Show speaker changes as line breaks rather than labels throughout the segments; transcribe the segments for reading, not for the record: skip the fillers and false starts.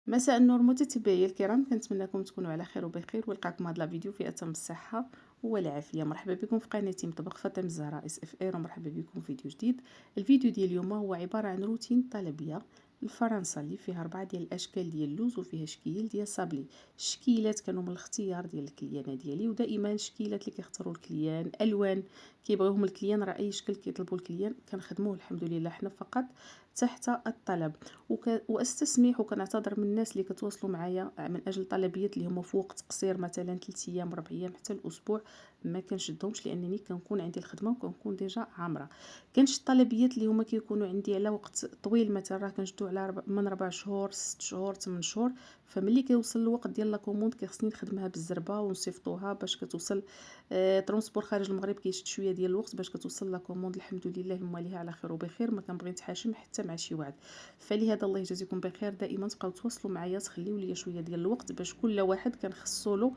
مساء النور متتبعي الكرام، كنتمنىكم تكونوا على خير وبخير ولقاكم هذا الفيديو في اتم الصحه والعافيه. مرحبا بكم في قناتي مطبخ فاطمه الزهراء اس اف ار، ومرحبا بكم في فيديو جديد. الفيديو ديال اليوم هو عباره عن روتين طلبيه الفرنسا اللي فيها 4 ديال الاشكال ديال اللوز وفيها شكيل ديال صابلي. الشكيلات كانوا من الاختيار ديال الكليانه ديالي، ودائما الشكيلات اللي كيختاروا الكليان الوان كيبغيوهم الكليان، راه اي شكل كيطلبوا الكليان كنخدموه الحمد لله حنا فقط تحت الطلب. واستسمح وكنعتذر من الناس اللي كتواصلوا معايا من اجل طلبيات اللي هما في وقت قصير، مثلا 3 ايام 4 ايام حتى الاسبوع، ما كنشدهمش لانني كنكون عندي الخدمه وكنكون ديجا عامره. كانش الطلبيات اللي هما كيكونوا عندي على وقت طويل، مثلا راه كنشدو على من 4 شهور 6 شهور 8 شهور، فملي كيوصل الوقت ديال لاكوموند كيخصني نخدمها بالزربه ونصيفطوها باش كتوصل. ترونسبور خارج المغرب كيشد شويه ديال الوقت باش كتوصل لاكوموند، الحمد لله مواليها على خير وبخير، ما كنبغي نتحاشم حتى مع شي واحد. فلهذا الله يجازيكم بخير، دائما تبقاو تواصلوا معايا، تخليو لي شويه ديال الوقت باش كل واحد كنخصو له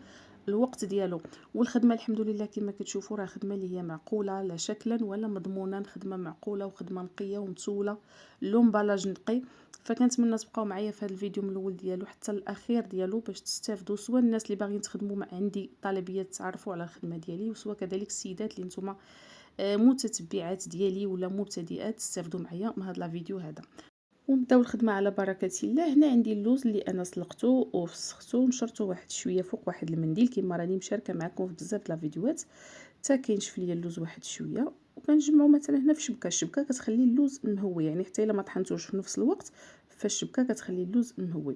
الوقت ديالو. والخدمه الحمد لله كما كتشوفوا راه خدمه اللي هي معقوله لا شكلا ولا مضمونا، خدمه معقوله وخدمه نقيه ومتوله، لومبالاج نقي. فكنتمنى تبقاو معايا في هذا الفيديو من الاول ديالو حتى الاخير ديالو باش تستافدوا، سواء الناس اللي باغيين تخدموا مع عندي طالبيات تعرفوا على الخدمه ديالي، وسواء كذلك السيدات اللي نتوما متتبعات ديالي ولا مبتدئات تستافدوا معايا من هذا الفيديو هذا. ونبداو الخدمه على بركه الله. هنا عندي اللوز اللي انا سلقته وفسخته ونشرته واحد شويه فوق واحد المنديل، كما راني مشاركه معكم في بزاف د الفيديوهات، حتى كينشف ليا اللوز واحد شويه. وكنجمعو مثلا هنا في شبكه، الشبكه كتخلي اللوز مهوي، يعني حتى الا ما طحنتوش في نفس الوقت فالشبكه كتخلي اللوز مهوي.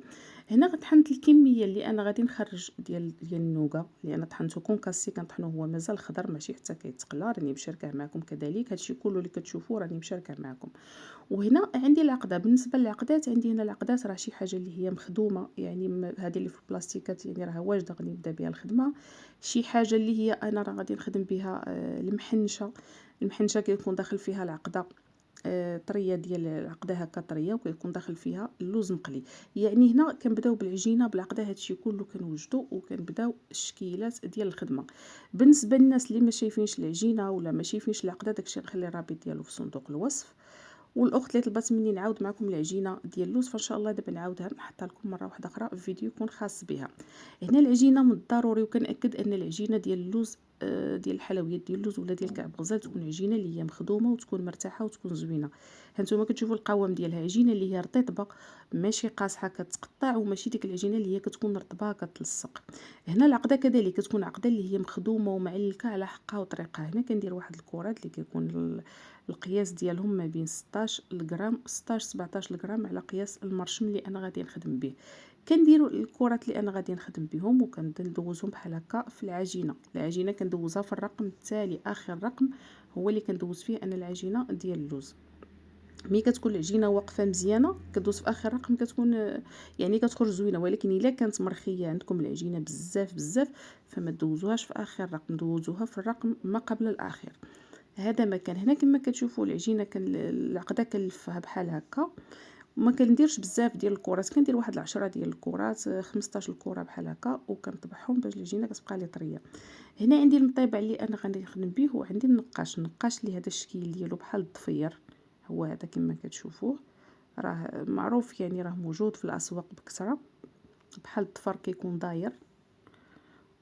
هنا غطحنت الكميه اللي انا غادي نخرج ديال النوغا اللي انا طحنته كونكاسي، كنطحنو هو مازال خضر ماشي حتى كيتقلى، راني مشاركه معكم كذلك هادشي كله اللي كتشوفوه راني مشاركه معكم. وهنا عندي العقده، بالنسبه للعقدات عندي هنا العقدات راه شي حاجه اللي هي مخدومه، يعني هذه اللي في البلاستيكات يعني راها واجده غادي نبدا بها الخدمه. شي حاجه اللي هي انا راه غادي نخدم بها المحنشه. المحنشه كيكون داخل فيها العقده طريه، ديال العقده هكا طريه، وكيكون داخل فيها اللوز مقلي. يعني هنا كنبداو بالعجينه بالعقده، هادشي كله كنوجدو وكنبداو الشكيلات ديال الخدمه. بالنسبه للناس اللي ما شايفينش العجينه ولا ما شايفينش العقده، داكشي نخلي الرابط ديالو في صندوق الوصف. والاخت اللي طلبت مني نعاود معكم العجينه ديال اللوز، فان شاء الله دابا نعاودها نحطها لكم مره واحده اخرى في فيديو يكون خاص بها. هنا العجينه من الضروري، وكنأكد ان العجينه ديال اللوز ديال الحلويات ديال اللوز ولا ديال كعب غزال تكون عجينه اللي هي مخدومه وتكون مرتاحه وتكون زوينه. هانتوما كتشوفوا القوام ديالها عجينه اللي هي رطيبه، ماشي قاصحه كتقطع، وماشي ديك العجينه اللي هي كتكون رطبه كتلصق. هنا العقده كذلك كتكون عقده اللي هي مخدومه ومعلكه على حقها وطريقها. هنا كندير واحد الكرات اللي كيكون القياس ديالهم ما بين 16 غرام 16 17 غرام على قياس المرشم اللي انا غادي نخدم به. كنديروا الكرات اللي انا غادي نخدم بهم وكندوزهم بحال هكا في العجينه كندوزها في الرقم التالي، اخر رقم هو اللي كندوز فيه انا العجينه ديال اللوز. ملي كتكون العجينه واقفه مزيانه كدوز في اخر رقم كتكون يعني كتخرج زوينه، ولكن الا كانت مرخيه عندكم العجينه بزاف بزاف فما تدوزوهاش في اخر رقم، دوزوها في الرقم ما قبل الاخير. هذا مكان هنا كما كتشوفوا العجينه العقده كنلفها بحال هكا، وما كنديرش بزاف ديال الكرات، كندير واحد 10 ديال الكرات 15 الكره بحال هكا، وكنطبعهم باش العجينه كتبقى لي طريه. هنا عندي المطيبع اللي انا غادي نخدم به، وعندي النقاش اللي هذا الشكل ديالو بحال الضفير، هو هذا كما كتشوفوه راه معروف، يعني راه موجود في الاسواق بكثره، بحال الضفر كيكون داير.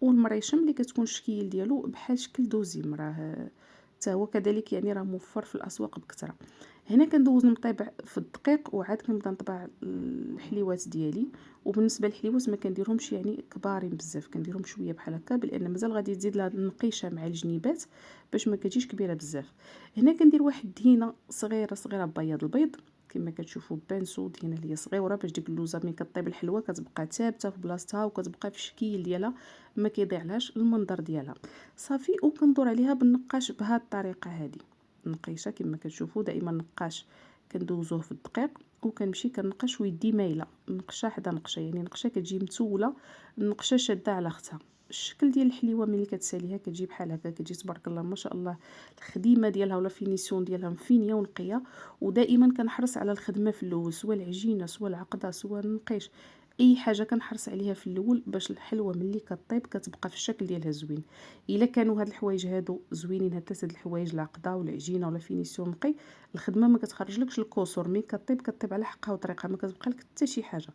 والمريشم اللي كتكون الشكل ديالو بحال شكل دوزيم، راه حتى هو كذلك يعني راه موفر في الاسواق بكثره. هنا كندوز المطيبع في الدقيق، وعاد كنبدا نطبع الحليوات ديالي. وبالنسبه للحليوات ما كنديرهمش يعني كبارين بزاف، كنديرهم شويه بحال هكا، لان مازال غادي تزيد لها النقيشه مع الجنيبات باش ما كتجيش كبيره بزاف. هنا كندير واحد الدهينه صغيره صغيره بياض البيض، كما كتشوفوا بانسو دهينه اللي هي صغيره باش ديك اللوزه ملي كطيب الحلوه كتبقى ثابته في بلاصتها وكتبقى في الشكل ديالها، ما كيضيعلهاش المنظر ديالها. صافي وكندور عليها بالنقاش بهذه الطريقه هذه، النقيشه كما كتشوفوا دائما النقاش كندوزوه في الدقيق، وكنمشي كنقش ويدي مايله، نقشه حدا نقشه، يعني نقشه كتجي متوله، النقشه شاده على اختها. الشكل ديال الحليوه ملي كتساليها كتجي بحال هكا، كتجي تبارك الله ما شاء الله، الخديمه ديالها ولا فينيسيون ديالها مفينيه ونقيه. ودائما كنحرص على الخدمه في الاول، سواء العجينه سواء العقده سواء النقيش، اي حاجه كنحرص عليها في الاول باش الحلوه ملي كطيب كتبقى في الشكل ديالها زوين. الا كانوا هاد الحوايج هادو زوينين، هاد الحوايج العقده والعجينه ولا فينيسيون نقي، الخدمه ما كتخرجلكش الكسور. ملي كطيب على حقها وطريقها، ما كتبقى لك حتى شي حاجه.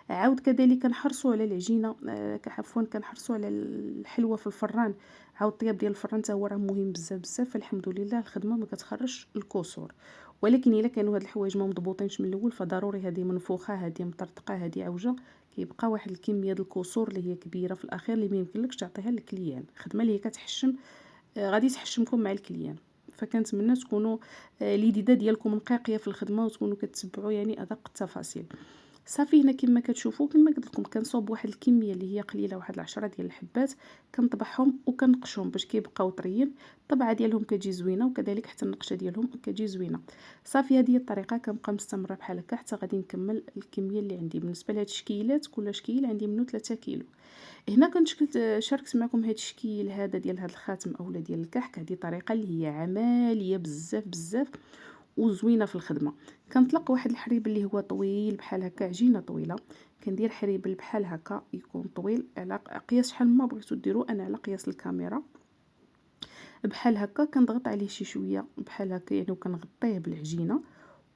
عاود كذلك كنحرصوا على العجينه، عفوا كنحرصوا على الحلوه في الفران. عاود الطياب ديال الفران حتى هو راه مهم بزاف بزاف، فالحمد لله الخدمه ما كتخرجش الكسور. ولكن الا كانوا هاد الحوايج ما مضبوطينش من الاول، فضروري هذه منفوخه، هذه مطرطقه، هذه عوجه، كيبقى واحد الكميه ديال الكسور اللي هي كبيره في الاخير، اللي ما يمكنلكش تعطيها للكليان. الخدمه اللي هي كتحشم غادي تحشمكم مع الكليان. فكنتمنى تكونوا اليديده ديالكم نقاقيه في الخدمه، وتكونوا كتبعوا يعني ادق التفاصيل. صافي هنا كما كتشوفوا، كما قلت لكم كنصوب واحد الكميه اللي هي قليله، واحد 10 ديال الحبات، كنطبعهم وكنقشهم باش كيبقاو طريين. الطبعه ديالهم كتجي زوينه، وكذلك حتى النقشه ديالهم كتجي زوينه. صافي هذه هي الطريقه، كنبقى مستمره بحال هكا حتى غادي نكمل الكميه اللي عندي. بالنسبه لهاد الشكيلات، كل شكيل عندي منه 3 كيلو. هنا شاركت معكم هاد الشكل هذا ديال هاد الخاتم اولا ديال الكحك. هذه طريقه اللي هي عمليه بزاف بزاف وزوينه في الخدمه. كنطلق واحد الحريب اللي هو طويل بحال هكا، عجينه طويله. كندير حريبل بحال هكا يكون طويل على قياس شحال ما بغيتو ديروا، انا على قياس الكاميرا بحال هكا. كنضغط عليه شي شويه بحال هكا يعني، وكنغطيه بالعجينه،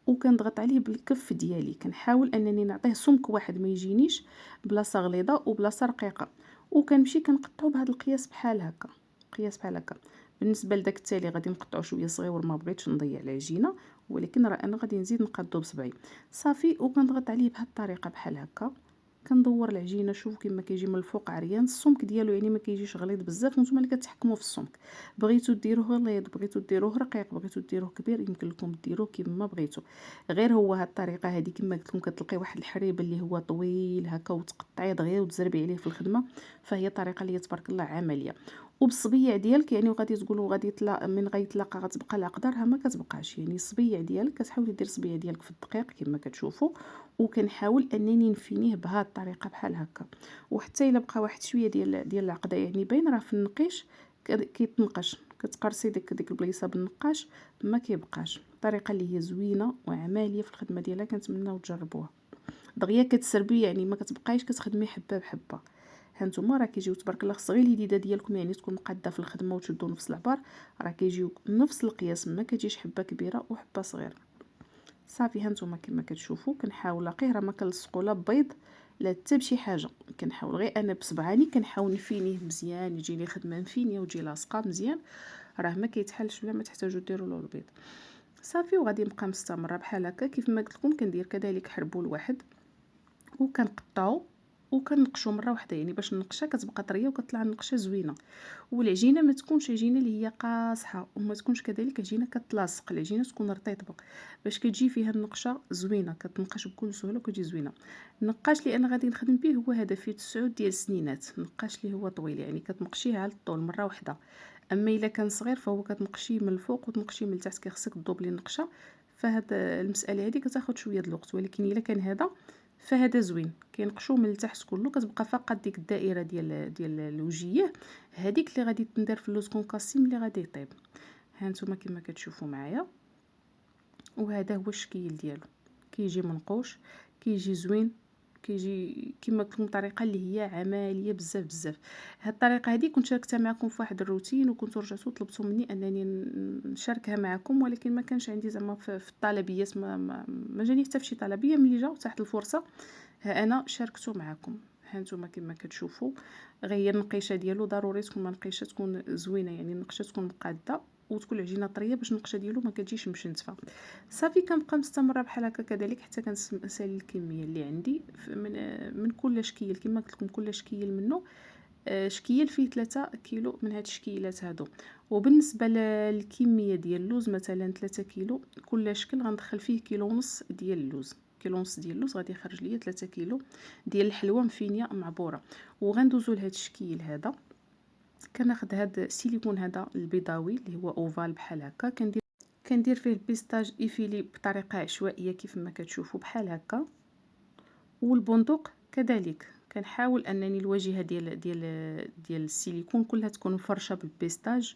وكنضغط عليه بالكف ديالي. كنحاول انني نعطيه سمك واحد، ما يجينيش بلاصه غليظه وبلاصه رقيقه. وكنمشي كنقطعو بهذا القياس بحال هكا، قياس بحال هكا. بالنسبه لداك التالي غادي نقطعو شويه صغيور، ما بغيتش نضيع العجينه، ولكن راه انا غادي نزيد نقادو بصبعي. صافي وكنضغط عليه بهذه الطريقه بحال هكا. كندور العجينه، شوفوا كيما كيجي من الفوق عريان. السمك ديالو يعني ما كيجيش غليظ بزاف، نتوما اللي كتحكموا في السمك. بغيتو ديروه غليظ، بغيتو ديروه رقيق، بغيتو ديروه كبير، يمكن لكم ديروه كيما بغيتو. غير هو هاد الطريقه هذه كما قلت لكم، كتلقي واحد الحريب اللي هو طويل هكا وتقطعيه دغيا وتزربي عليه في الخدمه. فهي طريقه اللي تبارك الله عمليه. وبالصبيع ديالك يعني، وغادي تقولوا غادي يطلع من غيتلاقى غتبقى العقدة، راه ما كتبقاش. يعني الصبيع ديالك كتحاولي دير الصبيع ديالك في الدقيق كما كتشوفوا. وكنحاول انني نفينيه بهذه الطريقه بحال هكا. وحتى الا بقى واحد شويه ديال العقده يعني باين، راه في النقيش كيتنقش، كتقرصي ديك البليصه بالنقاش ما كيبقاش. الطريقه اللي هي زوينه وعمليه في الخدمه ديالها، كنتمناو تجربوها. دغيا كتسربي يعني، ما كتبقايش كتخدمي حبه بحبه. هانتوما راه كيجيو تبارك الله، خص غير اليديده ديالكم يعني تكون مقاده في الخدمه وتشدوا نفس العبار، راه كيجيو نفس القياس، ما كتجيش حبه كبيره وحبه صغيره. صافي هانتوما كما كتشوفوا، كنحاول غير راه ما كنلصقوا لا بيض لا حتى بشي حاجه. كنحاول غير انا بصبعاني كنحاول نفينيه مزيان، يجيني خدمه مفينيه وتجي لاصقه مزيان. راه ما كيتحلش بلا ما تحتاجوا ديروا له البيض. صافي وغادي نبقى مستمره بحال هكا. كيف ما قلت لكم كندير كذلك حربول واحد، وكنقطعو وكنقشو مره واحده يعني، باش النقشه كتبقى طريه وكتطلع النقشه زوينه. والعجينه ما تكونش عجينه اللي هي قاصحه، وما تكونش كذلك عجينه كتلاصق. العجينه تكون رطيبه باش كتجي فيها النقشه زوينه، كتنقش بكل سهوله وكتجي زوينه. النقاش اللي انا غادي نخدم به هو هذا، فيه 9 ديال السنينات. النقاش اللي هو طويل يعني كتنقشيه على الطول مره واحده. اما الا كان صغير فهو كتنقشيه من الفوق وتنقشيه من التحت، كيخصك تدوبلي النقشه. فهاد المساله هذه كتاخذ شويه د الوقت. ولكن الا كان هذا فهذا زوين، كينقشو من التحت كله، كتبقى فقط ديك الدائره ديال الوجيه، هذيك اللي غادي تندير في اللوز كونكاسي ملي غادي يطيب. هانتوما كما كتشوفوا معايا، وهذا هو الشكل ديالو. كيجي منقوش، كيجي زوين، كيجي كما قلت لكم طريقه اللي هي عمليه بزاف بزاف. هاد الطريقه هذه كنت شاركتها معكم في واحد الروتين، وكنتو رجعتوا طلبتوا مني انني نشاركها معكم، ولكن ما كانش عندي زعما في الطلبيات، ما جاني حتى فشي طلبيه. ملي جاو تحت الفرصه ها انا شاركته معكم. هانتوما كما كتشوفوا، غير النقيشه ديالو ضروري تكون منقيشه، تكون زوينه يعني، النقشه تكون مقاده وتكون العجينه طريه باش النقشه ديالو ما كتجيش مشنتفه. صافي كنبقى مستمره بحال هكا كذلك حتى كنسالي الكميه اللي عندي من كل شكل. كما قلت لكم كل شكل منه شكيل فيه 3 كيلو من هاد الشكيلات هادو. وبالنسبه للكميه ديال اللوز مثلا 3 كيلو، كل شكل غندخل فيه كيلو ونص ديال اللوز. كيلو ونص ديال اللوز غادي يخرج ليا 3 كيلو ديال الحلوه مفينيه معبوره. وغندوزو لهاد الشكل هذا. كناخذ هاد السيليكون هذا البيضاوي اللي هو اوفال بحال هكا، كندير فيه البيستاج ايفيلي بطريقه عشوائيه كيف ما كتشوفوا بحال هكا. والبندق كذلك كنحاول انني الواجهه ديال السيليكون كلها تكون مفرشه بالبيستاج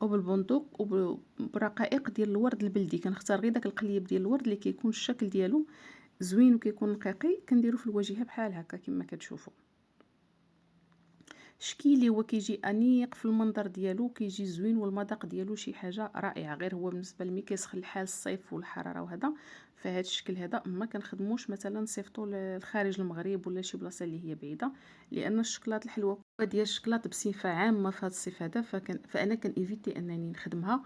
وبالبندق وبرقائق ديال الورد البلدي. كنختار غير داك القليب ديال الورد اللي كيكون الشكل ديالو زوين وكيكون رقيقي كنديرو في الواجهه بحال هكا كما كتشوفوا. شكي اللي هو كيجي انيق في المنظر ديالو، كيجي زوين والمذاق ديالو شي حاجه رائعه. غير هو بالنسبه لمي كيسخن الحال الصيف والحراره وهذا، فهاد الشكل هذا ما كنخدموش مثلا نصيفطو لخارج المغرب ولا شي بلاصه اللي هي بعيده، لان الشكلاط الحلوه ديال الشكلاط بصفه عامه في هذا الصيف هذا فانا كنيفيتي انني نخدمها.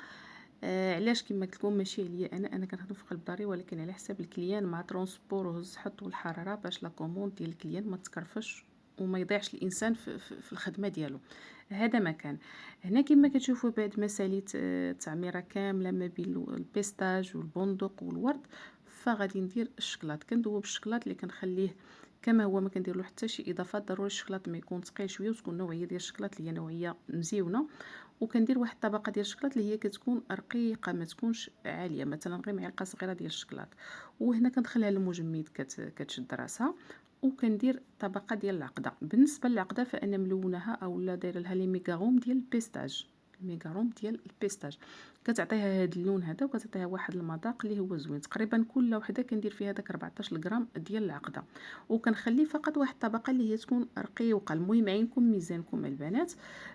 علاش؟ كما قلت لكم ماشي عليا انا كنخدم في قلب داري، ولكن على حساب الكليان مع ترونسبور وهز حط والحراره باش لا كوموند ديال الكليان ما تكرفش وما يضيعش الانسان في الخدمه ديالو. هذا مكان هنا كما كتشوفوا بعد ما ساليت تعميره كامله ما بين البيستاج والبندق والورد، فغادي ندير الشكلاط. كندوب الشكلاط اللي كنخليه كما هو، ما كندير له حتى شي اضافات. ضروري الشكلاط ما يكون ثقيل شويه وتكون نوعيه ديال الشكلاط اللي هي نوعيه مزيونه. وكندير واحد الطبقه ديال الشكلاط اللي هي كتكون رقيقه ما تكونش عاليه، مثلا غير معلقه صغيره ديال الشكلاط. وهنا كندخلها للمجمد كتشد راسها. وكندير طبقه ديال العقده. بالنسبه للعقده فانا ملونها اولا دايره لها لي ميغاروم ديال البيستاج، الميغاروم ديال البيستاج كتعطيها هذا اللون هذا وكتعطيها واحد المذاق اللي هو زوين. تقريبا كل وحده كندير فيها داك 14 غرام ديال العقده، وكنخلي فقط واحد الطبقه اللي هي تكون رقيقه. المهم عينكم ميزانكم البنات،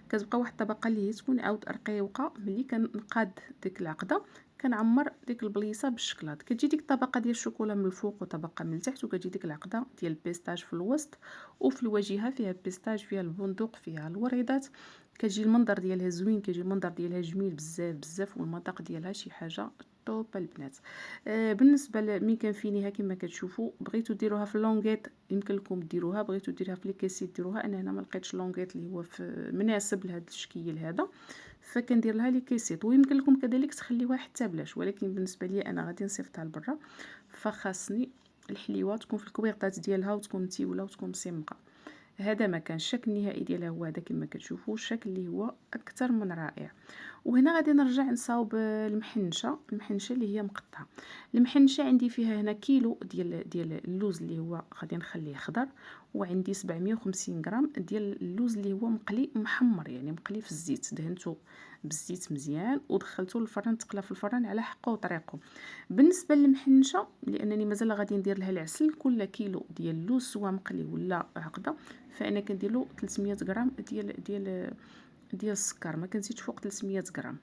كتبقى واحد الطبقه اللي هي تكون عاود رقيقه. ملي كنقاد ديك العقده كنعمر ديك البليصه بالشكلاط، كتجي ديك الطبقه ديال الشوكولا من الفوق وطبقه من التحت، وكتجي ديك العقده ديال البيستاج في الوسط، وفي الواجهه فيها البيستاج فيها البندق فيها الوريضات. كتجي المنظر ديالها زوين، كيجي المنظر ديالها جميل بزاف بزاف، والمذاق ديالها شي حاجه طوب البنات. بالنسبه لمي كنفينيها كما كتشوفوا، بغيتو ديروها في اللونغيط يمكن لكم ديروها، بغيتو ديروها في لي كيسيت ديروها. انا هنا ما لقيتش لونغيط اللي هو مناسب لهذا الشكل هذا، فكندير لها لي كيسيط. ويمكن لكم كذلك تخليوها حتى بلاش، ولكن بالنسبه لي انا غادي نصيفطها لبرا، فخاصني الحليوه تكون في الكويرطات ديالها وتكون متيوله وتكون مسمقه. هذا ما كان الشكل النهائي ديالها هو هذا كما كتشوفوا، الشكل اللي هو اكثر من رائع. وهنا غادي نرجع نصاوب المحنشه اللي هي مقطعه. المحنشه عندي فيها هنا كيلو ديال اللوز اللي هو غادي نخليه خضر، وعندي 750 غرام ديال اللوز اللي هو مقلي محمر، يعني مقلي في الزيت، دهنته بالزيت مزيان ودخلته للفران تقلى في الفران على حقه وطريقه. بالنسبه للمحنشه لانني مازال غادي ندير لها العسل، كل كيلو ديال اللوز سواء مقلي ولا عقده فانا كندير له 300 غرام ديال السكر، ما كنزيدش فوق 300 غرام،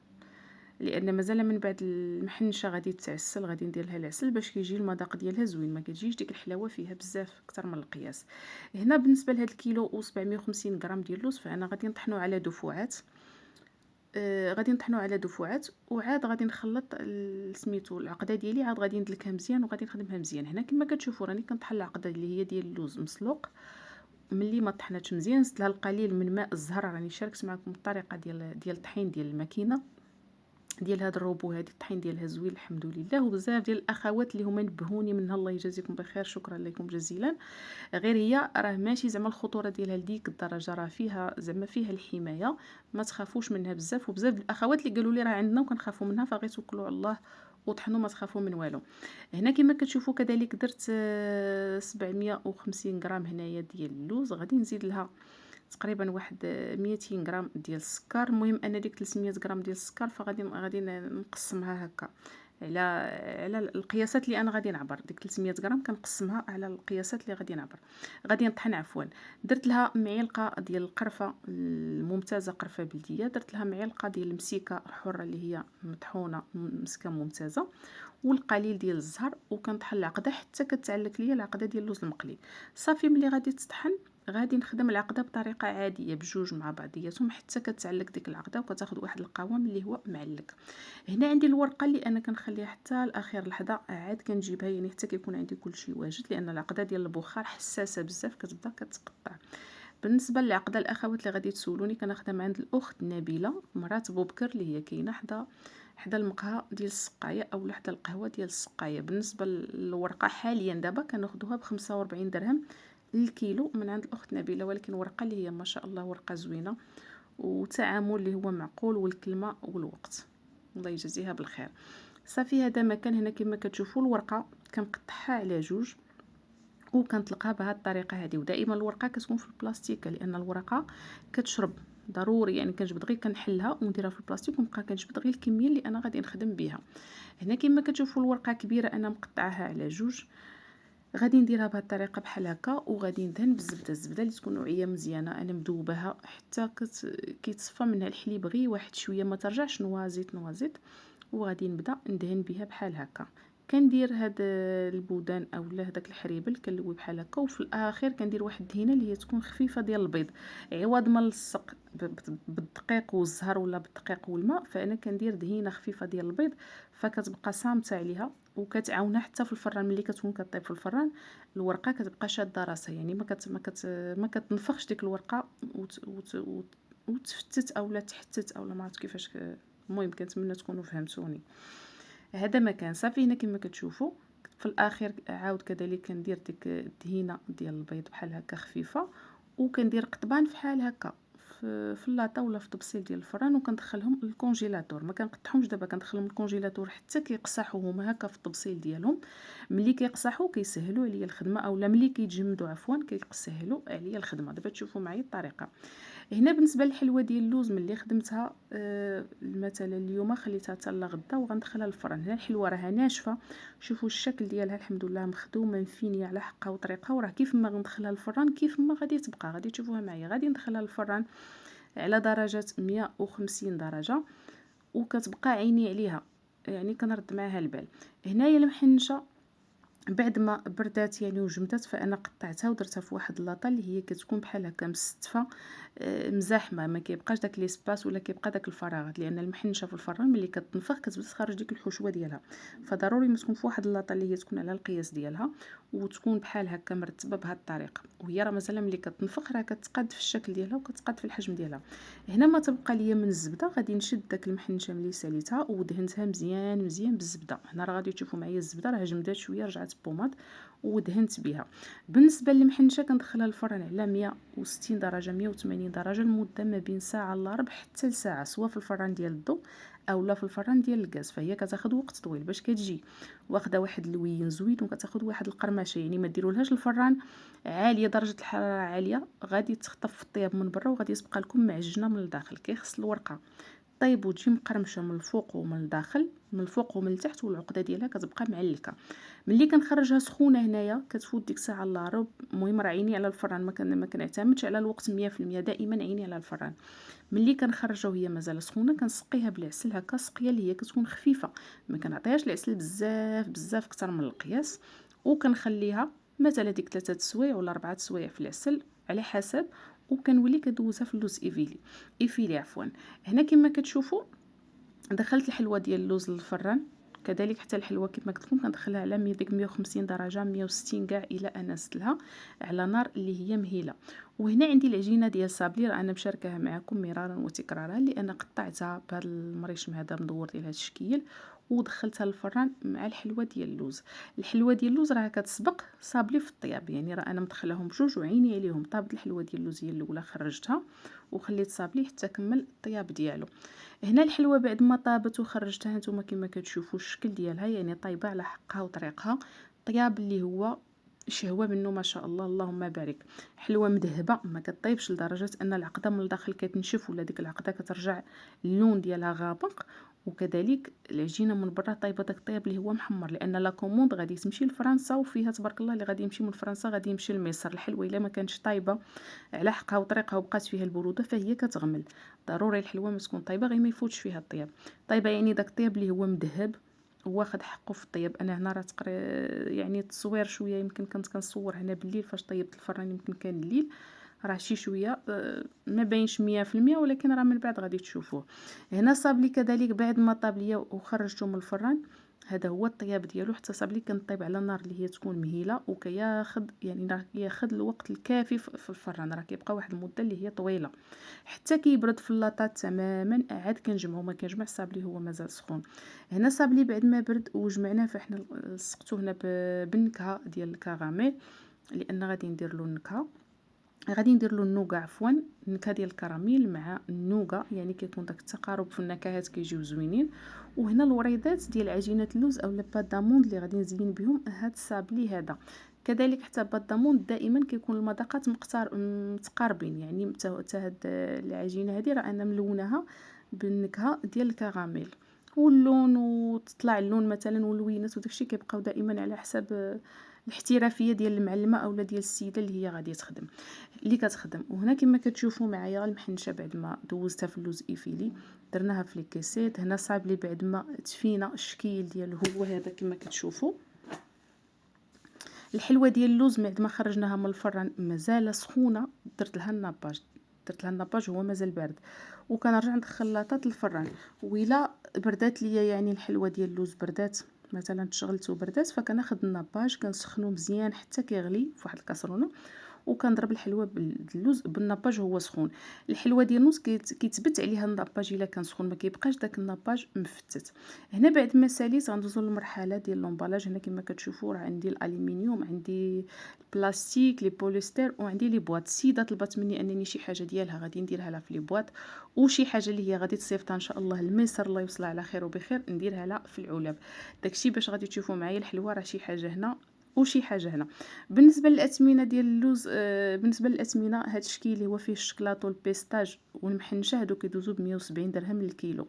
لان مازال من بعد المحنشه غادي تعسل، غادي ندير لها العسل باش كيجي المذاق ديالها زوين، ما كتجيش ديك الحلاوه فيها بزاف اكثر من القياس. هنا بالنسبه لهاد الكيلو و750 غرام ديال اللوز فانا غادي نطحنو على دفعات. وعاد غادي نخلط سميتو العقده ديالي، عاد غادي ندلكها مزيان وغادي نخدمها مزيان. هنا كما كتشوفوا راني كنطحن العقده اللي هي ديال اللوز مسلوق، ملي ما طحناتش مزيان زدت لها القليل من ماء الزهر. راني شاركت معكم الطريقه ديال الطحين ديال الماكينه ديال هاد الروبو، هادي الطحين ديالها زوين الحمد لله. وبزاف ديال الاخوات اللي هما نبهوني منها، الله يجازيكم بخير، شكرا لكم جزيلا. غير هي راه ماشي زعما الخطوره ديالها لديك الدرجه، راه فيها زعما فيها الحمايه، ما تخافوش منها بزاف. وبزاف الاخوات اللي قالوا لي راه عندنا وكنخافوا منها، فغير توكلوا على الله وطحنوا ما تخافوا من والو. هنا كما كتشوفوا كذلك درت 750 غرام هنايا ديال اللوز، غادي نزيد لها تقريبا واحد 200 غرام ديال السكر. المهم انا ديك 300 غرام ديال السكر فغادي نقسمها هكا على القياسات اللي انا غادي نعبر. ديك 300 غرام كنقسمها على القياسات اللي غادي نعبر، غادي نطحن عفوا. درت لها معلقه ديال القرفه الممتازه، قرفه بلديه، درت لها معلقه ديال المسيكه حره اللي هي مطحونه مسكه ممتازه، والقليل ديال الزهر. وكنطحن العقده حتى كتعلق ليا العقده ديال اللوز المقلي. صافي ملي غادي تطحن غادي نخدم العقده بطريقه عاديه بجوج مع بعضياتهم حتى كتعلق ديك العقده وكتاخذ واحد القوام اللي هو معلق. هنا عندي الورقه اللي انا كنخليها حتى لاخر لحظه، عاد كنجيبها يعني حتى كيكون عندي كلشي واجد، لان العقده ديال البخار حساسه بزاف كتبدا كتقطع. بالنسبه للعقده الاخوات اللي غادي تسولوني كنخدم عند الاخت نبيله مرات بوبكر اللي هي كاينه حدا المقهى ديال السقايه او حدا القهوه ديال السقايه. بالنسبه للورقه حاليا دابا كناخذوها ب 45 درهم للكيلو من عند الاخت نبيله، ولكن ورقه اللي هي ما شاء الله ورقه زوينه وتعامل اللي هو معقول والكلمه والوقت، الله يجزيها بالخير. صافي هذا مكان. هنا كما كتشوفوا الورقه كنقطعها على جوج وكنطلقها بهذه الطريقه هذه، ودائما الورقه كتكون في البلاستيك لان الورقه كتشرب ضروري، يعني كنجبد غير كنحلها ونديرها في البلاستيك ونبقى كنجبد غير الكميه اللي انا غادي نخدم بها. هنا كما كتشوفوا الورقه كبيره انا مقطعاها على جوج. غادي نديرها بهذه الطريقه بحال هكا، وغادي ندهن بالزبده. الزبده اللي تكون نوعيه مزيانه، انا مذوباها حتى كيتصفى منها الحليب غير واحد شويه، ما ترجعش نوازيط نوازيط. وغادي نبدا ندهن بها بحال هكا. كندير هاد البودان اولا هذاك الحريبل كنلوي بحال هكا، وفي الاخير كندير واحد الدهينه اللي هي تكون خفيفه ديال البيض. عوض ما نلصق بالدقيق والزهر ولا بالدقيق والماء، فانا كندير دهينه خفيفه ديال البيض، فكتبقى صامته عليها وكتعاونها حتى في الفران. ملي كتكون كطيب في الفران الورقه كتبقى شاده راسها، يعني ما كتنفخش ديك الورقه وتفتت اولا تحتت اولا ما عرفت كيفاش. المهم كنتمنى تكونوا فهمتوني. هذا مكان صافي. هنا كما كتشوفوا في الاخير عاود كذلك كندير ديك الدهينه ديال البيض بحال هكا خفيفه، وكندير قطبان بحال هكا في اللاطه ولا في الطبسيل ديال الفران، وكندخلهم للكونجيلاتور. ما كنقطعهمش دابا، كندخلهم للكونجيلاتور حتى كيقصحوا هما هكا في الطبسيل ديالهم. ملي كيقصحوا كيسهلوا عليا الخدمه، اولا ملي كيتجمدوا عفوا كيسهلوا عليا الخدمه. دابا تشوفوا معايا الطريقه. هنا بالنسبه للحلوه ديال اللوز، ملي خدمتها مثلا اليوم خليتها حتى لغدا وغندخلها للفران. هنا الحلوه راها ناشفه، شوفوا الشكل ديالها الحمد لله مخدومه مفينيه على حقها وطريقها، وراه كيف ما غندخلها للفران كيف ما غادي تبقى. غادي تشوفوها معايا. غادي ندخلها للفران على درجه 150 درجه، وكتبقى عيني عليها، يعني كنرد معاها البال. هنايا المحنشه بعد ما بردات يعني وجمدت، فانا قطعتها ودرتها في واحد اللاطه اللي هي كتكون بحال هكا مستفه مزاحمه، ما كيبقاش داك ليسباس ولا كيبقى داك الفراغات، لان المحنشه في الفران ملي كتنفخ كتبدا تخرج ديك الحشوه ديالها. فضروري ما تكون في واحد اللاطه اللي هي تكون على القياس ديالها، وتكون بحال هكا مرتبه بهذه الطريقه. وهي راه مازال ملي كتنفخ راه كتقاد في الشكل ديالها وكتقاد في الحجم ديالها. هنا ما تبقى ليا من الزبده، غادي نشد داك المحنشه ملي ساليتها ودهنتها مزيان مزيان بالزبده. هنا راه غادي تشوفوا معايا الزبده راه جمدات شويه، رجعت بوماد ودهنت بها. بالنسبه للمحنشه كندخلها الفران على 160 درجه 180 درجه لمده ما بين ساعه الا ربع حتى لساعه، سواء في الفران ديال الضوء اولا في الفران ديال الغاز. فهي كتاخذ وقت طويل باش كتجي واخده واحد اللوين زوين، وكتاخذ واحد القرمشه. يعني ما ديرولهاش الفران عاليه، درجه الحراره عاليه غادي تخطف في الطياب من برا وغادي تبقى لكم معجنه من الداخل. كيخص الورقه طيب وتجي مقرمشه من الفوق ومن الداخل، من الفوق ومن التحت، والعقده ديالها كتبقى معلكه. ملي كنخرجها سخونه هنايا كتفوت ديك الساعه الا ربع. المهم راه عيني على الفران، ما كنعتمدش على الوقت 100%، دائما عيني على الفران. ملي كنخرجها وهي مازال سخونه كنسقيها بالعسل هكا، سقيه اللي هي كتكون خفيفه، ما كنعطيهاش العسل بزاف بزاف اكثر من القياس. وكنخليها مثلا ديك 3 سوايع ولا 4 سوايع في العسل على حسب. وكنولي كدوزها في اللوز ايفيلي عفوا. هنا كما كتشوفوا دخلت الحلوه ديال اللوز للفران. كذلك حتى الحلوه كما قلت لكم كندخلها على ديك 150 درجه 160 كاع الى ان نزلتها على نار اللي هي مهيله. وهنا عندي العجينه ديال صابلي، راه انا مشاركاها معكم مرارا وتكرارا، لان قطعتها بهذا المريشم هذا مدور ديال هذا الشكل، ودخلتها للفران مع الحلوه ديال اللوز. الحلوه ديال اللوز راه كتسبق صابلي في الطياب، يعني راه انا مدخلاهم بجوج وعيني عليهم. طابت الحلوه ديال اللوز هي الاولى خرجتها، وخليت صابلي حتى كمل الطياب ديالو. هنا الحلوه بعد ما طابت وخرجتها نتوما كما كتشوفوا الشكل ديالها، يعني طايبه على حقها وطريقها. طياب اللي هو شهوه منه ما شاء الله اللهم بارك. حلوه مذهبه ما كطيبش لدرجه ان العقده من الداخل كتنشف ولا ديك العقده كترجع اللون ديالها غامق. وكذلك العجينه من برا طايبه داك الطياب اللي هو محمر، لان لا كوموند غادي تمشي لفرنسا، وفيها تبارك الله اللي غادي يمشي من فرنسا غادي يمشي لمصر. الحلوه الا ما كانتش طايبه على حقها وطريقها وبقات فيها البروده فهي كتغمل. ضروري الحلوه ما تكون طايبه غير ما يفوتش فيها الطياب. طايبه يعني داك الطياب اللي هو مذهب واخد حقه في الطياب. انا هنا راه يعني التصوير شويه، يمكن كنت كنصور هنا بالليل فاش طيبت الفران، يمكن كان الليل راه شي شويه ما باينش 100%، ولكن راه من بعد غادي تشوفوه. هنا صاب لي كذلك بعد ما طاب ليا وخرجته من الفران، هذا هو الطياب ديالو. حتى صاب لي كنطيب على النار اللي هي تكون مهيله، وكياخد يعني راه ياخد الوقت الكافي في الفران، راه كيبقى واحد المده اللي هي طويله حتى كيبرد في اللاطات تماما. عاد كنجمعو، ما كنجمعش صاب لي هو مازال سخون. هنا صاب لي بعد ما برد وجمعناه، فاحنا لصقتو هنا بالنكهه ديال الكراميل، لان غادي ندير له النكهه. غادي ندير له النوغا عفوا، النكهه ديال الكراميل مع النوغا، يعني كيكون داك التقارب في النكهات كيجيو زوينين. وهنا الوريضات ديال عجينه اللوز او بات داموند اللي غادي نزين بهم هاد الصابلي هذا. كذلك حتى بات داموند دائما كيكون المذاقات متقاربين، يعني حتى هاد العجينه هذه راه انا ملوناها بالنكهه ديال الكراميل. واللون وتطلع اللون مثلا واللوينات وداكشي كيبقاو دائما على حسب الاحترافيه ديال المعلمه اولا ديال السيده اللي هي غادي تخدم اللي كتخدم. وهنا كما كتشوفوا معايا المحنشه بعد ما دوزتها في اللوز ايفيلي درناها في لي كيسيت. هنا صاب لي بعد ما تفينا الشكل ديالو هو هذا كما كتشوفوا. الحلوه ديال اللوز بعد ما خرجناها من الفران مازال سخونه، درت لها الناباج هو مازال بارد، وكنرجع ندخل لاطات الفران. وإلا بردات ليا يعني الحلوه ديال اللوز بردات مثلا تشغلت وبردات، فكناخذ الناباج كنسخنو مزيان حتى كيغلي في واحد الكاسرونه، وكنضرب الحلوه باللوز بالناباج هو سخون. الحلوه ديال النص كيتبت عليها الناباج الا كان سخون، ما كيبقاش داك الناباج مفتت. هنا بعد ما ساليت غندوزو للمرحله ديال لومبالاج. هنا كما كتشوفوا راه عندي الالومنيوم، عندي البلاستيك، لي بوليستر، وعندي لي بواط. السيده طلبت مني انني شي حاجه ديالها غادي نديرها لها في لي بواط، وشي حاجه اللي هي غادي تصيفطها ان شاء الله الميسر الله يوصلها على خير وبخير نديرها لها في العلب. داكشي باش غادي تشوفوا معايا الحلوه راه شي حاجه هنا وشي حاجه هنا. بالنسبه للاثمنه ديال اللوز، بالنسبه للاثمنه هذا الشكل اللي هو فيه الشكلاط والبيستاج والمحنشه هادو كيدوزو ب 170 درهم للكيلو.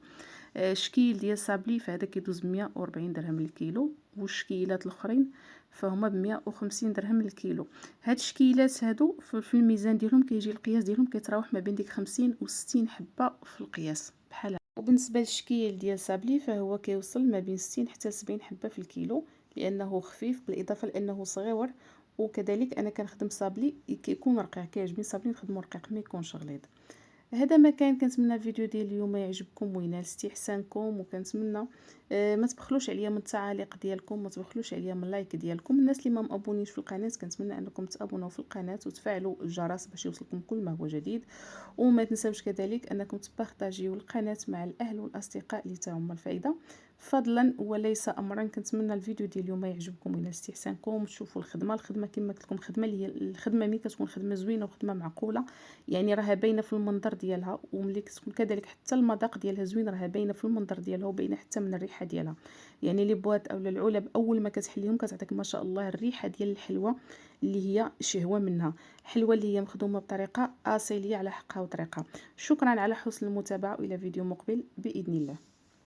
شكيل ديال صابلي فهذا كيدوز ب 140 درهم للكيلو، والشكيلات الاخرين فهما ب 150 درهم للكيلو. هاد الشكيلات هادو في الميزان ديالهم كيجي القياس ديالهم كيتراوح ما بين ديك 50 و 60 حبه في القياس بحال. وبالنسبه للشكيل ديال صابلي فهو كيوصل ما بين 60 حتى 70 حبه في الكيلو، لانه خفيف بالاضافه لانه صغيور. وكذلك انا كنخدم صابلي كيكون رقيق، كيعجبني صابلي نخدمو رقيق ما يكونش غليظ. هذا ما كان. كنتمنى الفيديو ديال اليوم يعجبكم وينال استحسانكم، وكنتمنى ما تبخلوش عليا من التعاليق ديالكم، ما تبخلوش عليا من اللايك ديالكم. الناس اللي ما مابونيش في القناه كنتمنى انكم تابونوا في القناه وتفعلوا الجرس باش يوصلكم كل ما هو جديد. وما تنساوش كذلك انكم تبارطاجيو القناه مع الاهل والاصدقاء اللي تاهم الفائده فضلا وليس امرا. كنتمنى الفيديو ديال اليوم يعجبكم وينال استحسانكم، وتشوفوا الخدمه كما قلت لكم. الخدمه اللي هي الخدمه ملي كتكون خدمه زوينه وخدمه معقوله يعني راها باينه في المنظر ديالها، وملي كتكون كذلك حتى المذاق ديالها زوين راها باينه في المنظر ديالها وباينه حتى من الريحه ديالها. يعني لي بواط اولا العلب اول ما كتحليهم كتعطيك ما شاء الله الريحه ديال الحلوه اللي هي شهوه منها، حلوه اللي هي مخدومه بطريقه اصيليه على حقها وطريقه. شكرا على حسن المتابعه، والى فيديو مقبل باذن الله.